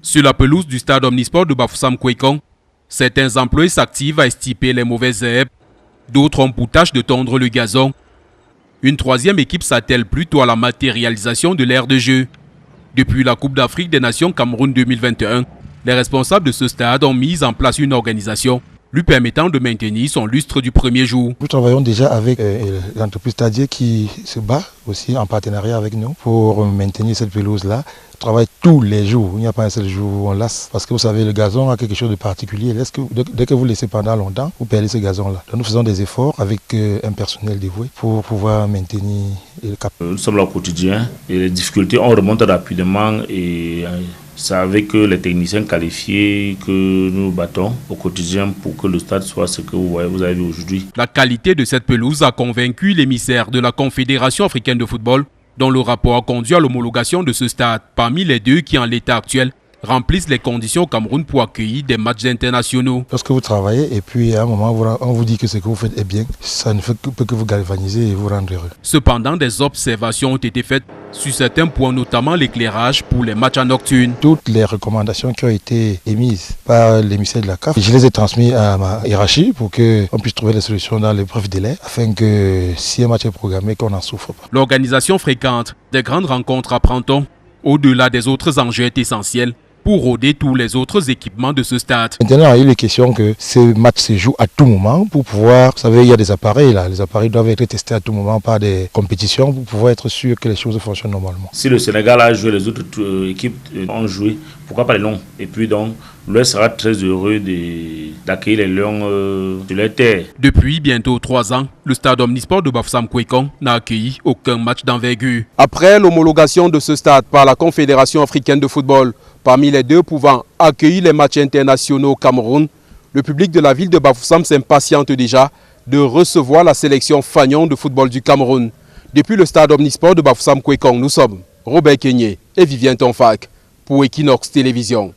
Sur la pelouse du stade omnisport de Bafoussam Kwekong, certains employés s'activent à extirper les mauvaises herbes, d'autres ont pour tâche de tondre le gazon. Une troisième équipe s'attelle plutôt à la matérialisation de l'aire de jeu. Depuis la Coupe d'Afrique des Nations Cameroun 2021, les responsables de ce stade ont mis en place une organisation lui permettant de maintenir son lustre du premier jour. Nous travaillons déjà avec l'entreprise Stadier qui se bat aussi en partenariat avec nous pour maintenir cette pelouse-là. On travaille tous les jours, il n'y a pas un seul jour où on lasse. Parce que vous savez, le gazon a quelque chose de particulier. Dès que vous laissez pendant longtemps, vous perdez ce gazon-là. Donc nous faisons des efforts avec un personnel dévoué pour pouvoir maintenir le cap. Nous sommes là au quotidien et les difficultés, on remonte rapidement et c'est avec les techniciens qualifiés que nous nous battons au quotidien pour que le stade soit ce que vous avez vu aujourd'hui. La qualité de cette pelouse a convaincu l'émissaire de la Confédération africaine de football, dont le rapport a conduit à l'homologation de ce stade, parmi les deux qui, en l'état actuel, remplissent les conditions au Cameroun pour accueillir des matchs internationaux. Lorsque vous travaillez et puis à un moment on vous dit que ce que vous faites est bien, ça ne peut que vous galvaniser et vous rendre heureux. Cependant, des observations ont été faites sur certains points, notamment l'éclairage pour les matchs en nocturne. Toutes les recommandations qui ont été émises par l'émissaire de la CAF, je les ai transmises à ma hiérarchie pour qu'on puisse trouver des solutions dans les brefs délais afin que si un match est programmé, qu'on n'en souffre pas. L'organisation fréquente des grandes rencontres à Printemps, au-delà des autres enjeux est essentiel pour rôder tous les autres équipements de ce stade. Maintenant, il est question que ce match se joue à tout moment pour pouvoir, vous savez, il y a des appareils là, les appareils doivent être testés à tout moment par des compétitions pour pouvoir être sûr que les choses fonctionnent normalement. Si le Sénégal a joué, les autres équipes ont joué, pourquoi pas les Lions? Et puis donc, l'Ouest sera très heureux d'accueillir les Lions de leur terre. Depuis bientôt 3 ans, le stade omnisport de Bafoussam Kwekong n'a accueilli aucun match d'envergure. Après l'homologation de ce stade par la Confédération africaine de football, parmi les deux pouvant accueillir les matchs internationaux au Cameroun, le public de la ville de Bafoussam s'impatiente déjà de recevoir la sélection fanion de football du Cameroun. Depuis le stade omnisport de Bafoussam Kwekong, nous sommes Robert Kenyé et Vivien Tonfak pour Equinox Télévision.